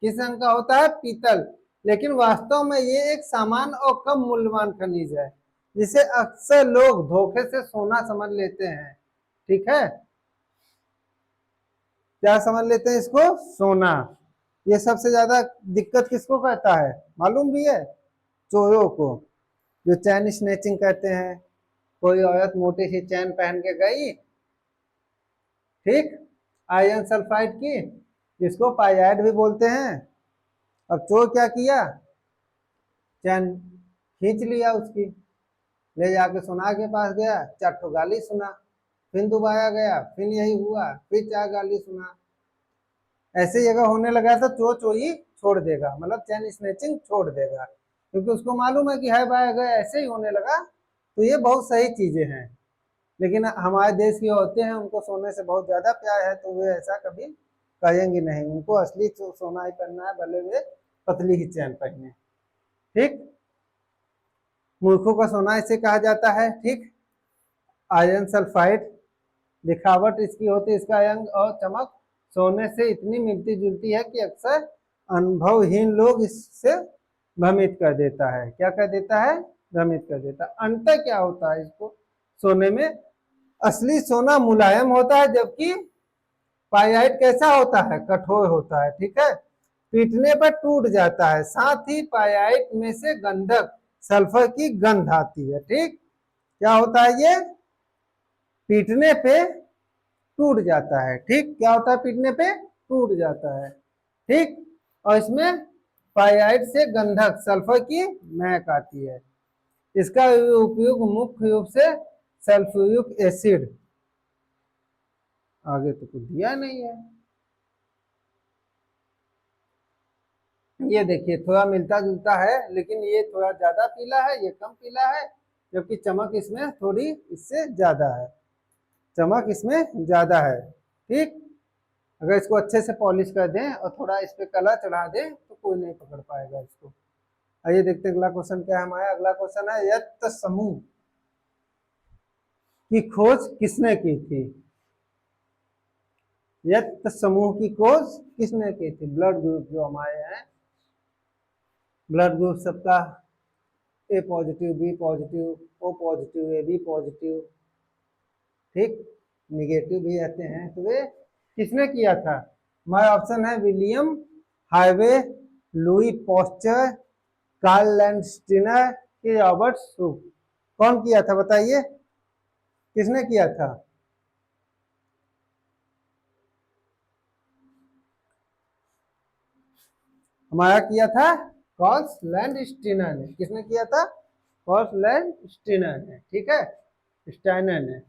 किस रंग का होता है? पीतल। लेकिन वास्तव में ये एक सामान्य और कम मूल्यवान खनिज है, जिसे अक्सर लोग धोखे से सोना समझ लेते हैं। ठीक है, क्या समझ लेते हैं इसको? सोना। ये सबसे ज्यादा दिक्कत किसको कहता है मालूम भी है? चोरों को, जो चैन स्नैचिंग करते हैं। कोई औरत मोटी सी चैन पहन के गई, ठीक, आयरन सल्फाइड की, जिसको पाइराइड भी बोलते हैं। अब चोर क्या किया? चैन खींच लिया उसकी, ले जाके सुनार के पास गया, 4 गाली सुना। फिर दोबारा गया, फिर यही हुआ, फिर 4 गाली सुना। ऐसे ही अगर होने लगा तो चोर चोरी छोड़ देगा, मतलब चैन स्नैचिंग छोड़ देगा, क्योंकि उसको मालूम है कि है भाई अगर ऐसे ही होने लगा तो ये बहुत सही चीजें हैं। लेकिन हमारे देश की औरतें हैं, उनको सोने से बहुत ज्यादा प्यार है, तो वे ऐसा कभी करेंगी नहीं। उनको असली सोना ही पहनना है, भले वे पतली ही चैन पहने। ठीक, मूर्खों का सोना इसे कहा जाता है। ठीक, आयरन सल्फाइड, दिखावट इसकी होती है, इसका रंग और चमक सोने से इतनी मिलती जुलती है कि अक्सर अनुभवहीन लोग इससे भ्रमित कर देता है। क्या कर देता है? भ्रमित कर देता है। अंतर क्या होता है इसको सोने में? असली सोना मुलायम होता है, जबकि पाइराइट कैसा होता है? कठोर होता है। ठीक है, पीटने पर टूट जाता है। साथ ही पाइराइट में से गंधक सल्फर की गंध आती है। ठीक, क्या होता है ये? पीटने पे टूट जाता है। ठीक, क्या होता है? पीटने पे टूट जाता है। ठीक, और इसमें पाइराइट से गंधक सल्फर की महक आती है। इसका उपयोग मुख्य रूप से सल्फ्यूरिक एसिड, आगे तो कुछ दिया नहीं है। ये देखिए थोड़ा मिलता जुलता है, लेकिन ये थोड़ा ज्यादा पीला है, ये कम पीला है, जबकि चमक इसमें थोड़ी इससे ज्यादा है। चमक इसमें ज्यादा है। ठीक, अगर इसको अच्छे से पॉलिश कर दें और थोड़ा इस पे कलर चढ़ा दें तो कोई नहीं पकड़ पाएगा इसको। आइए देखते हैं अगला क्वेश्चन क्या है हमारा। अगला क्वेश्चन है यत्त समूह की खोज किसने की थी? यत्त समूह की खोज किसने की थी? ब्लड ग्रुप जो हमारे हैं, ब्लड ग्रुप सबका A positive, B positive, O positive, A B positive, ठीक, निगेटिव भी रहते हैं, तो वे किसने किया था? हमारा ऑप्शन है William Harvey, Louis Pasteur, Karl Landsteiner कि रॉबर्ट शुभ। कौन किया था बताइए, किसने किया था? हमारा किया था कार्ल लैंडस्टीनर ने। किसने किया था? कार्ल लैंडस्टीनर ने। ठीक है, स्टाइनर ने।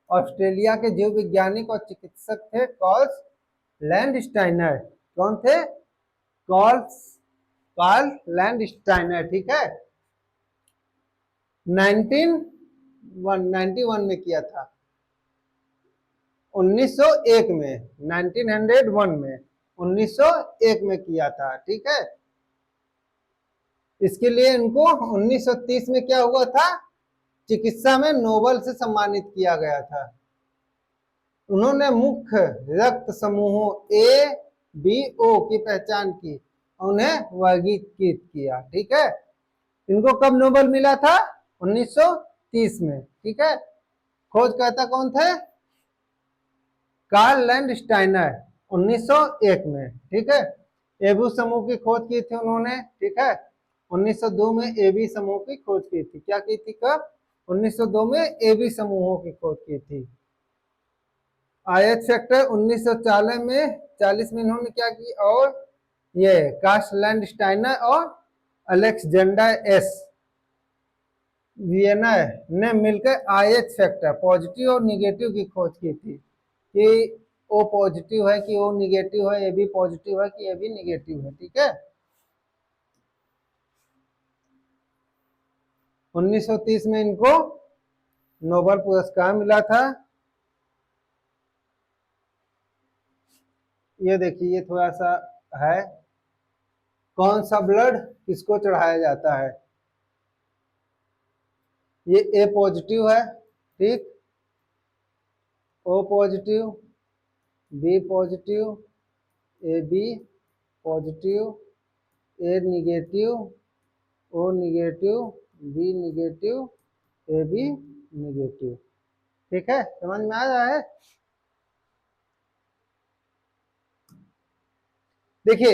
ऑस्ट्रेलिया के जीव वैज्ञानिक और चिकित्सक थे कार्ल लैंडस्टाइनर। कौन थे? Karl Karl Landsteiner. ठीक है, 1991 में किया था। 1901 में, 1901 में, 1901 में किया था। ठीक है, इसके लिए इनको 1930 में क्या हुआ था? चिकित्सा में नोबेल से सम्मानित किया गया था। उन्होंने मुख्य रक्त समूहों ए बी ओ की पहचान की, उन्हें वर्गीकृत किया। ठीक है, इनको कब नोबेल मिला था? 1930 में। ठीक है, खोजकर्ता कौन थे? कार्ल लैंडस्टाइनर, 1901 में। ठीक है, एबू समूह की खोज की थी उन्होंने। ठीक है, 1902 में एबी समूह की खोज की थी। क्या की थी? कब? 1902 में एबी समूहों की खोज की थी। आयत फैक्टर 1940 में, 40 में इन्होंने क्या की? और ये कार्ल लैंडस्टाइनर और अलेक्जेंडर एस वियना ने मिलकर आईएच फैक्टर पॉजिटिव और निगेटिव की खोज की थी कि ओ पॉजिटिव है कि ओ निगेटिव है, ए बी पॉजिटिव है कि ए बी निगेटिव है। ठीक है, 1930 में इनको नोबेल पुरस्कार मिला था। ये देखिए, ये थोड़ा सा है, कौन सा ब्लड किसको चढ़ाया जाता है। ये ए पॉजिटिव है, ठीक, O positive, B positive, A B positive, A negative, O negative, B negative, A B negative. ठीक है, समझ में आ रहा है। देखिए,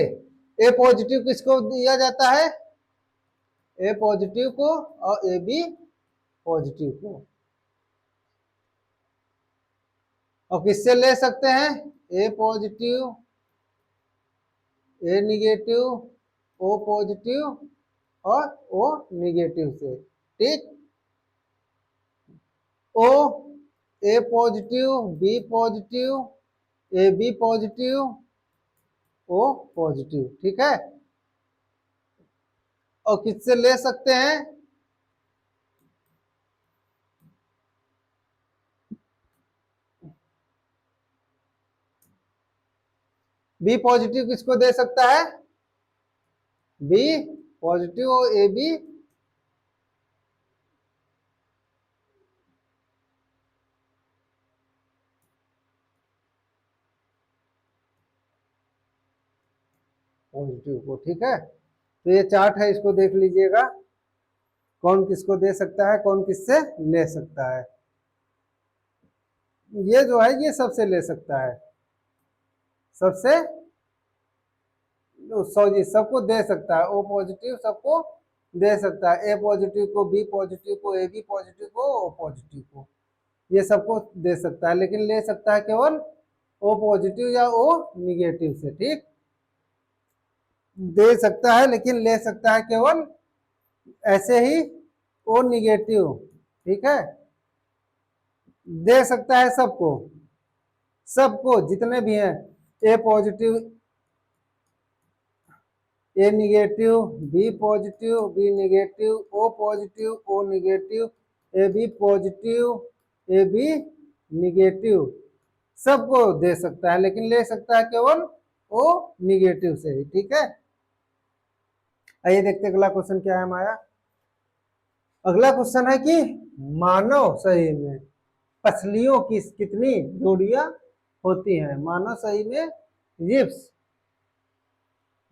ए पॉजिटिव किसको दिया जाता है, ए पॉजिटिव को, और ए बी पॉजिटिव को। और किससे ले सकते हैं, A positive, A negative, O positive और ओ निगेटिव से। ठीक, O A positive, B positive, A B positive, O positive. ठीक है, और किससे ले सकते हैं, बी पॉजिटिव किसको दे सकता है, बी पॉजिटिव और ए बी पॉजिटिव को। ठीक है, तो ये चार्ट है, इसको देख लीजिएगा, कौन किसको दे सकता है, कौन किससे ले सकता है। ये जो है ये सबसे ले सकता है, सबसे सॉरी सबको दे सकता है, ओ पॉजिटिव सबको दे सकता है, ए पॉजिटिव को, बी पॉजिटिव को, ए बी पॉजिटिव को, ओ पॉजिटिव को, ये सबको दे सकता है, लेकिन ले सकता है केवल ओ पॉजिटिव या ओ निगेटिव से। ठीक, दे सकता है लेकिन ले सकता है केवल ऐसे ही ओ निगेटिव। ठीक है, दे सकता है सबको, सबको जितने भी हैं, A positive, A negative, B positive, B negative, O positive, O negative, A B positive, A B negative, सबको दे सकता है, लेकिन ले सकता है केवल ओ निगेटिव से ही। ठीक है, आइए देखते अगला क्वेश्चन क्या है हमारा। अगला क्वेश्चन है कि मानव शरीर में पसलियों की कितनी जोड़ियां होती हैं। मानव शरीर में रिब्स,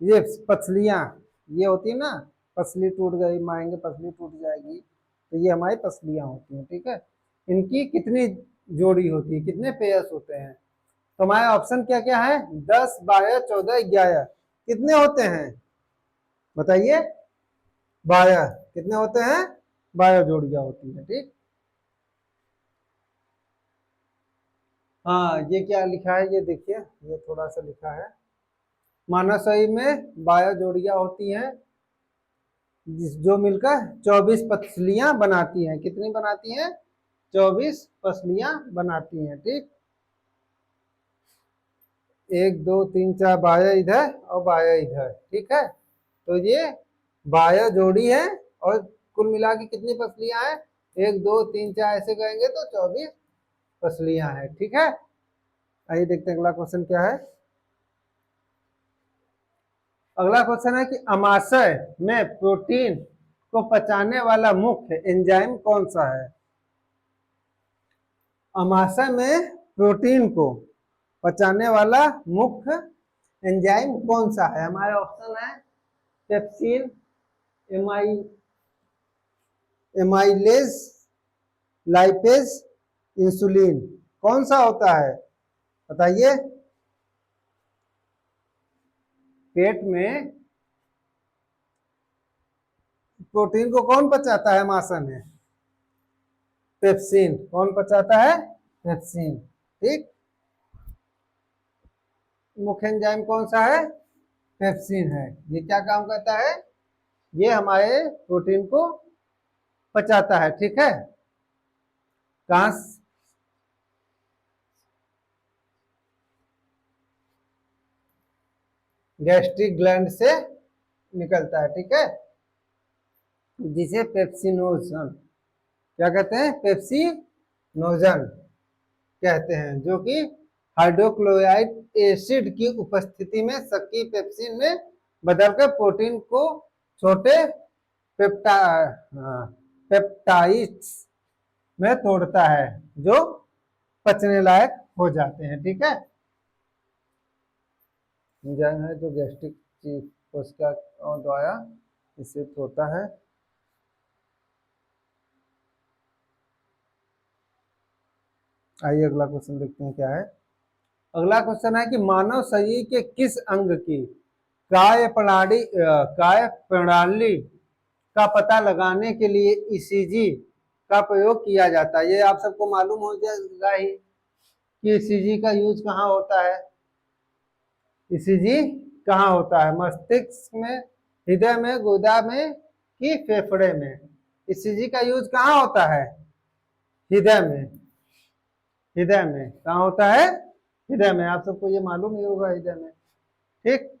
रिब्स पसलियां ये होती है ना, पसली टूट गई, मारेंगे पसली टूट जाएगी, तो ये हमारी पसलियां होती हैं। ठीक है, इनकी कितनी जोड़ी होती है, कितने पेयर्स होते हैं। तो हमारे ऑप्शन क्या क्या है, 10, 12, 14, 11, कितने होते हैं बताइए, 12, कितने होते हैं, 12 जोड़ियां होती है। ठीक, हाँ ये क्या लिखा है, ये देखिए, ये थोड़ा सा लिखा है, मानव शरीर में 12 जोड़ियां होती हैं, जो मिलकर 24 पसलियां बनाती हैं। कितनी बनाती हैं, 24 पसलियां बनाती हैं। ठीक, 1 2 3 4 12 इधर और 12 इधर। ठीक है, तो ये 12 जोड़ी है, और कुल मिला के कितनी पसलियां हैं, 1 2 3 4 ऐसे करेंगे तो 24 पसलियां हैं। ठीक है, आइए देखते हैं अगला क्वेश्चन क्या है। अगला क्वेश्चन है कि अमाशय में प्रोटीन को पचाने वाला मुख्य एंजाइम कौन सा है। अमाशय में प्रोटीन को पचाने वाला मुख्य एंजाइम कौन सा है। हमारे ऑप्शन है पेप्सिन, एमाइलेज, लाइपेज, इंसुलिन, कौन सा होता है बताइए। पेट में प्रोटीन को कौन पचाता है अमाशय में, पेप्सिन। कौन पचाता है, पेप्सिन। ठीक, मुख्य एंजाइम कौन सा है, पेप्सिन है। ये क्या काम करता है, ये हमारे प्रोटीन को पचाता है, ठीक है। कहाँ गैस्ट्रिक ग्लैंड से निकलता है, ठीक है, जिसे पेप्सिनोजन क्या कहते हैं, पेप्सिनोजन कहते हैं, जो कि हाइड्रोक्लोराइड एसिड की उपस्थिति में सक्रिय पेप्सिन में बदलकर प्रोटीन को छोटे पेप्टा पेप्टाइड्स में तोड़ता है, जो पचने लायक हो जाते हैं, ठीक है। एंजाइम है जो गैस्ट्रिक कोशिका द्वारा इसे तोड़ता है। आइए अगला क्वेश्चन देखते हैं क्या है। अगला क्वेश्चन है कि मानव शरीर के किस अंग की काय प्रणाली का पता लगाने के लिए ईसीजी का प्रयोग किया जाता है। ये आप सबको मालूम हो जाएगा ही कि ईसीजी का यूज कहाँ होता है। ईसीजी कहाँ होता है, मस्तिष्क में, हृदय में, गुर्दा में कि फेफड़े में। ईसीजी का यूज कहाँ होता है, हृदय में। हृदय में कहाँ होता है, हृदय में। आप सबको ये मालूम ही होगा, हृदय में, ठीक।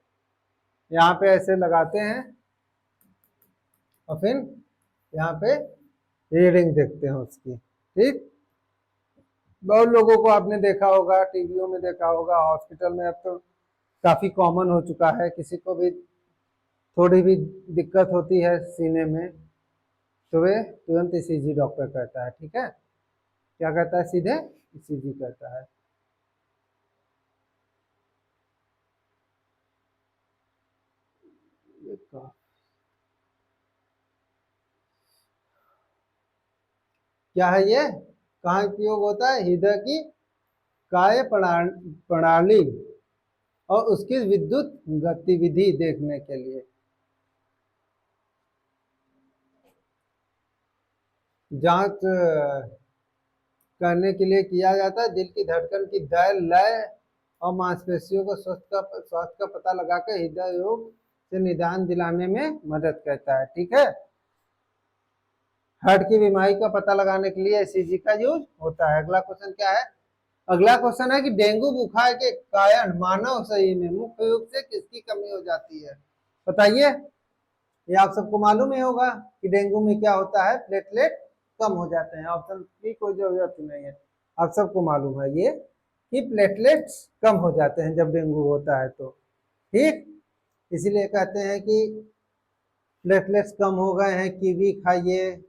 यहाँ पे ऐसे लगाते हैं और फिर यहाँ पे रीडिंग देखते हैं उसकी, ठीक। बहुत लोगों को आपने देखा होगा, टीवियों में देखा होगा, हॉस्पिटल में अब तो काफी कॉमन हो चुका है। किसी को भी थोड़ी भी दिक्कत होती है सीने में तो वे तुरंत ईसीजी डॉक्टर कहता है, ठीक है। क्या कहता है, सीधे ईसीजी कहता है। क्या है ये, कहाँ उपयोग होता है, हृदय की काय प्रणाली और उसकी विद्युत गतिविधि देखने के लिए। जांच करने के लिए किया जाता है। दिल की धड़कन की दर, लय और मांसपेशियों को स्वास्थ्य का पता लगाकर हृदय रोग से निदान दिलाने में मदद करता है, ठीक है। हार्ट की बीमारी का पता लगाने के लिए ईसीजी का यूज होता है। अगला क्वेश्चन क्या है, अगला क्वेश्चन है कि डेंगू बुखार के कारण मानव शरीर में मुख्य रूप से किसकी कमी हो जाती है, बताइए। ये आप सबको मालूम ही होगा कि डेंगू में क्या होता है, प्लेटलेट कम हो जाते हैं। ऑप्शन की कोई जरूरत नहीं है, आप सबको मालूम है ये कि प्लेटलेट्स कम हो जाते हैं जब डेंगू होता है तो, ठीक। इसीलिए कहते हैं कि प्लेटलेट्स कम हो गए हैं, कीवी खाइए,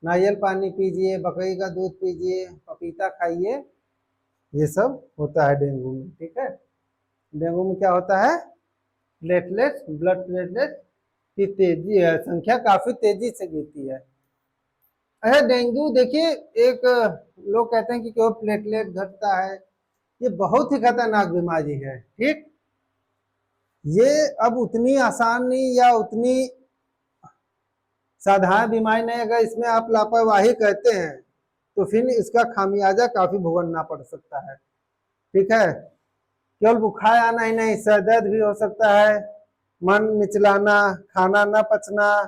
नारियल पानी पीजिए, बकरी का दूध पीजिए, पपीता खाइए, ये सब होता है डेंगू में, ठीक है। डेंगू में क्या होता है, प्लेटलेट्स, ब्लड प्लेटलेट की तेजी संख्या काफी तेजी से गिरती है। अरे डेंगू देखिए, एक लोग कहते हैं कि क्यों प्लेटलेट घटता है, ये बहुत ही खतरनाक बीमारी है, ठीक। ये अब उतनी आसान नहीं या उतनी साधारण बीमारी नहीं। अगर इसमें आप लापरवाही करते हैं तो फिर इसका खामियाजा काफी भुगतना पड़ सकता है, ठीक है। केवल बुखार आना ही नहीं, सर दर्द भी हो सकता है, मन मिचलाना, खाना न पचना,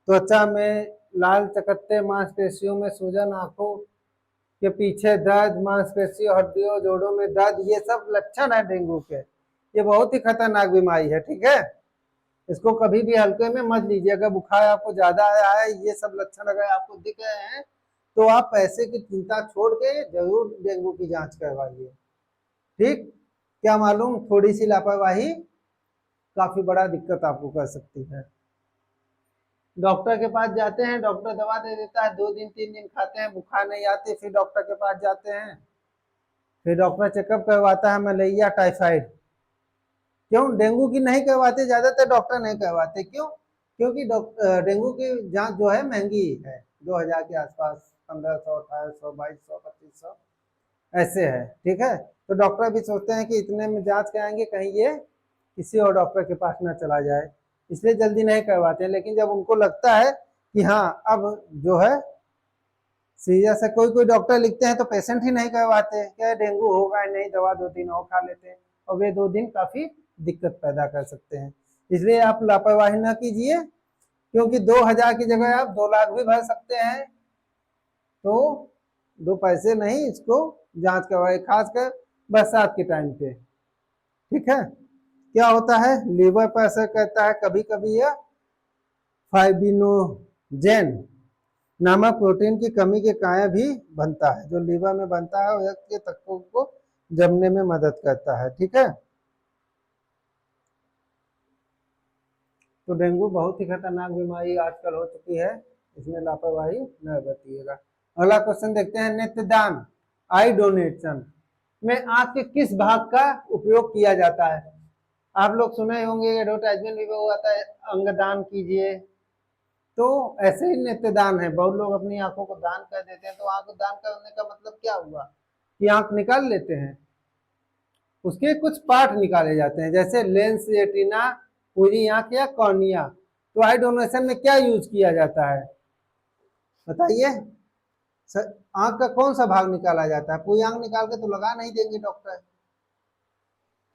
त्वचा में लाल चकत्ते, मांसपेशियों में सूजन, आंखों के पीछे दर्द, मांसपेशियों, हड्डियों, जोड़ों में दर्द, ये सब लक्षण है डेंगू के। ये बहुत ही खतरनाक बीमारी है, ठीक है। इसको कभी भी हल्के में मत लीजिए। अगर बुखार आपको ज्यादा आया है, ये सब लक्षण अगर आपको दिख रहे हैं तो आप पैसे की चिंता छोड़ के जरूर डेंगू की जांच करवाइए, ठीक। क्या मालूम थोड़ी सी लापरवाही काफी बड़ा दिक्कत आपको कर सकती है। डॉक्टर के पास जाते हैं, डॉक्टर दवा दे देता है, 2 दिन 3 दिन खाते हैं, बुखार नहीं आती, फिर डॉक्टर के पास जाते हैं, फिर डॉक्टर चेकअप करवाता है, मलेरिया, टाइफाइड। क्यों डेंगू की नहीं करवाते, ज्यादातर डॉक्टर नहीं करवाते, क्यों, क्योंकि डेंगू की जांच जो है महंगी है, 2000 के आसपास, 1500, 1800, 2200, 2500 ऐसे है, ठीक है। तो डॉक्टर भी सोचते हैं कि इतने में जांच कराएंगे, कहीं ये किसी और डॉक्टर के पास ना चला जाए, इसलिए जल्दी नहीं करवाते हैं। लेकिन जब उनको लगता है कि हाँ अब जो है सीरियस है, कोई कोई डॉक्टर लिखते हैं तो पेशेंट ही नहीं करवाते, क्या डेंगू होगा नहीं, दवा 2 दिन और खा लेते हैं, और वे 2 दिन काफी दिक्कत पैदा कर सकते हैं। इसलिए आप लापरवाही ना कीजिए क्योंकि 2,000 की जगह आप 2 लाख भी भर सकते हैं। तो 2 पैसे नहीं, इसको जांच करवाए, खासकर बरसात के टाइम पे। ठीक है, क्या होता है, लीवर पर असर करता है कभी कभी, यह फाइब्रिनोजेन नामक प्रोटीन की कमी के कारण भी बनता है, जो लीवर में बनता है और रक्त के तत्वों को जमने में मदद करता है। ठीक है, तो डेंगू बहुत ही खतरनाक बीमारी आजकल हो चुकी है, इसमें लापरवाही न बरतिएगा। अगला क्वेश्चन देखते हैं, नेत्रदान आई डोनेशन में आंख के किस भाग का उपयोग किया जाता है? आप लोग सुने होंगे, एडवर्टाइजमेंट भी वो आता है, अंगदान कीजिए। तो ऐसे ही नेत्रदान है, बहुत लोग अपनी आंखों को दान कर देते हैं। तो आंख दान करने का मतलब क्या हुआ कि आंख निकाल लेते हैं, उसके कुछ पार्ट निकाले जाते हैं, जैसे लेंस, रेटिना, पूरी आंख या कॉर्निया। तो आई डोनेशन में क्या यूज किया जाता है बताइए? आंख का कौन सा भाग निकाला जाता है? पूरी आंख निकाल के तो लगा नहीं देंगे डॉक्टर।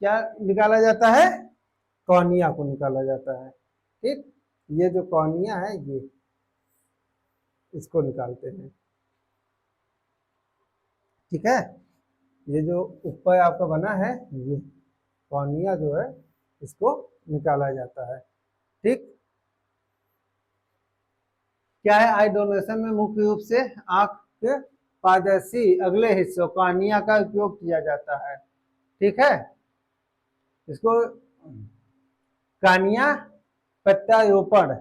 क्या निकाला जाता है? कॉर्निया को निकाला जाता है। ठीक, ये जो कॉर्निया है, ये इसको निकालते हैं। ठीक है, ये जो ऊपर आपका बना है, ये कॉर्निया जो है, इसको निकाला जाता है। ठीक, क्या है, आई डोनेशन में मुख्य रूप से आंख के पारदर्शी अगले हिस्सों कॉर्निया का उपयोग किया जाता है। ठीक है, इसको कॉर्निया प्रत्यारोपण,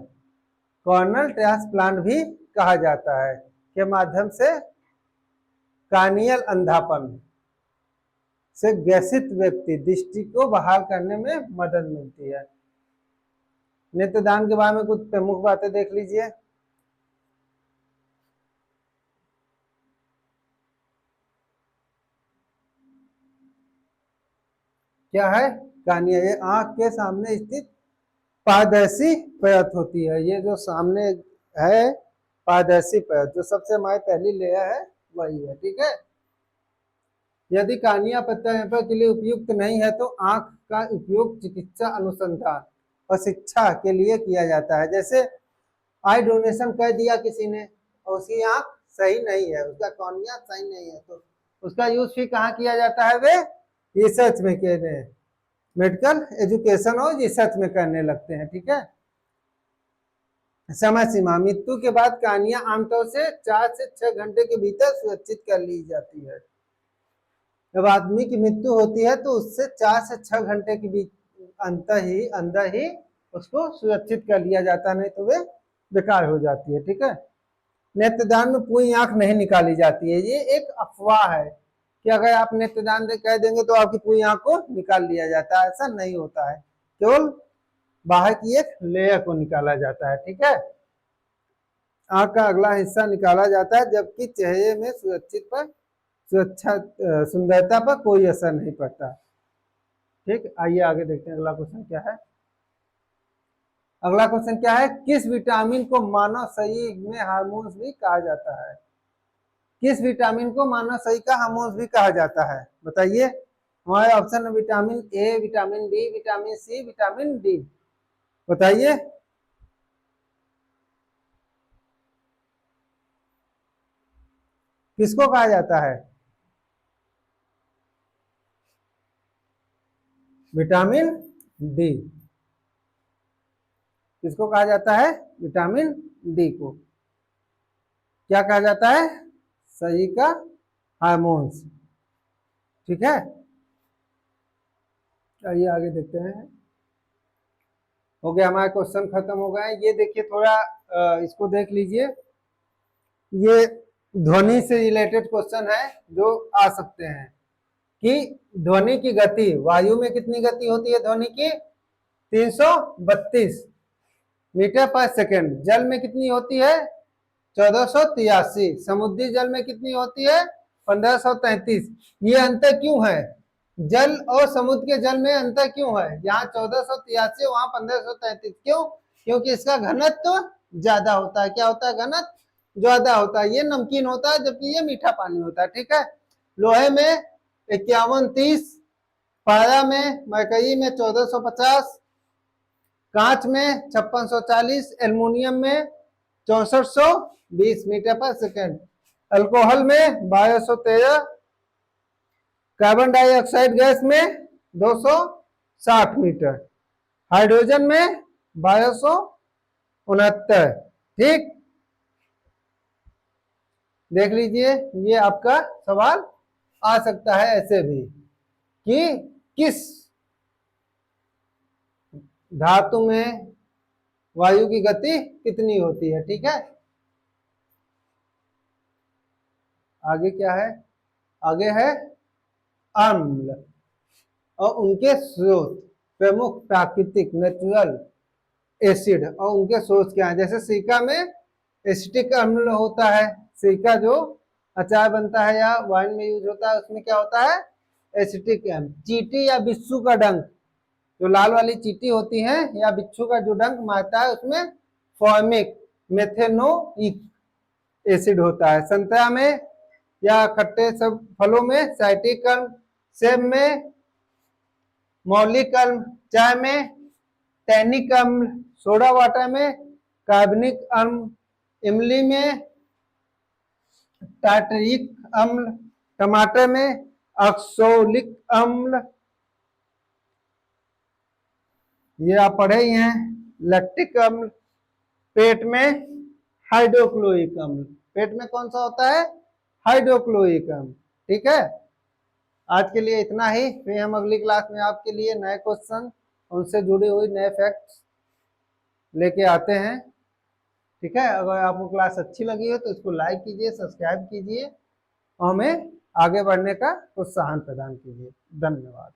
कॉर्नियल ट्रांसप्लांट भी कहा जाता है, के माध्यम से कॉर्नियल अंधापन से ग्रसित व्यक्ति दृष्टि को बहाल करने में मदद मिलती है। नेत्रदान के बारे में कुछ प्रमुख बातें देख लीजिए। क्या है, कॉर्निया, ये आंख के सामने स्थित पारदर्शी परत होती है। ये जो सामने है पारदर्शी परत, जो सबसे हमारी पहली लेयर है, वही है। ठीक है, यदि कॉर्निया प्रत्यारोपण के लिए उपयुक्त नहीं है तो आंख का उपयोग चिकित्सा अनुसंधान और शिक्षा के लिए किया जाता है। जैसे आई डोनेशन कर दिया किसी ने और उसकी आंख सही नहीं है, उसका कॉर्निया सही नहीं है, तो उसका यूज फिर कहाँ किया जाता है? वे रिसर्च में कहते हैं, मेडिकल एजुकेशन और रिसर्च में करने लगते हैं। ठीक है, समय सीमा, मृत्यु के बाद कॉर्निया आमतौर से 4 से 6 घंटे के भीतर सुरक्षित कर ली जाती है। जब आदमी की मृत्यु होती है तो उससे 4 से 6 घंटे के बीच अंदर ही उसको सुरक्षित कर लिया जाता है, नहीं तो वे बेकार हो जाती है। ठीक है, नेत्रदान में पूरी आंख नहीं निकाली जाती है, ये एक अफवाह है कि अगर आप नेत्रदान कर देंगे तो आपकी पूरी आंख को निकाल लिया जाता है। ऐसा नहीं होता है, केवल बाहर की एक लेयर को निकाला जाता है। ठीक है, आंख का अगला हिस्सा निकाला जाता है, जबकि चेहरे में सुरक्षा सुंदरता पर कोई असर नहीं पड़ता। ठीक, आइए आगे देखते हैं अगला क्वेश्चन क्या है। अगला क्वेश्चन क्या है, किस विटामिन को मानव शरीर में हार्मोन्स भी कहा जाता है? किस विटामिन को मानव शरीर का हार्मोन्स भी कहा जाता है बताइए? हमारे ऑप्शन है vitamin A, vitamin B, vitamin C, vitamin D. बताइए, किसको कहा जाता है? Vitamin D. किसको कहा जाता है? विटामिन डी को क्या कहा जाता है? शरीर का हार्मोन्स। ठीक है, आइए आगे देखते हैं। हो गया, हमारा क्वेश्चन खत्म हो गया है। ये देखिए, थोड़ा इसको देख लीजिए, ये ध्वनि से रिलेटेड क्वेश्चन है जो आ सकते हैं कि ध्वनि की गति, वायु में कितनी गति होती है ध्वनि की? 332 मीटर पर सेकेंड। जल में कितनी होती है? 1483। समुद्री जल में कितनी होती है? 1533। ये अंतर क्यों है? जल और समुद्र के जल में अंतर क्यों है? यहाँ 1483, वहां 1533। क्यों? क्योंकि इसका घनत्व ज्यादा होता है। क्या होता है? घनत्व ज्यादा होता है। ये नमकीन होता है जबकि ये मीठा पानी होता है। ठीक है, लोहे में 5130, पारा में, मरकरी में 1450, कांच में 5640, एल्युमिनियम में 6420 मीटर पर सेकेंड, अल्कोहल में 2213, कार्बन डाइऑक्साइड गैस में 260 मीटर, हाइड्रोजन में 2269। ठीक, देख लीजिए, ये आपका सवाल आ सकता है ऐसे भी कि किस धातु में वायु की गति कितनी होती है। ठीक है, आगे क्या है, आगे है अम्ल और उनके स्रोत, प्रमुख प्राकृतिक नेचुरल एसिड और उनके सोर्स क्या है। जैसे सिरका में एसिटिक अम्ल होता है, सिरका जो अचार बनता है या वाइन में यूज होता है उसमें क्या होता है, एसिटिक अम्ल। चींटी या बिच्छू का डंक, जो लाल वाली चींटी होती है या बिच्छू का जो डंक मारता है उसमें फॉर्मिक मेथेनोइक एसिड होता है। संतरा में या खट्टे सब फलों में साइट्रिक अम्ल, सेब में मौलिक अम्ल, चाय में टैनिक अम्ल, सोडा वाटर में कार्बनिक अम्ल, इमली में टार्टरिक अम्ल, टमाटर में ऑक्सोलिक अम्ल, ये आप पढ़े ही हैं, लैक्टिक अम्ल, पेट में हाइड्रोक्लोरिक अम्ल, पेट में कौन सा होता है, हाइड्रोक्लोरिक अम्ल। ठीक है, आज के लिए इतना ही, फिर हम अगली क्लास में आपके लिए नए क्वेश्चन उनसे जुड़ी हुई नए फैक्ट्स लेके आते हैं। ठीक है, अगर आपको क्लास अच्छी लगी हो तो इसको लाइक कीजिए, सब्सक्राइब कीजिए और हमें आगे बढ़ने का प्रोत्साहन प्रदान कीजिए। धन्यवाद।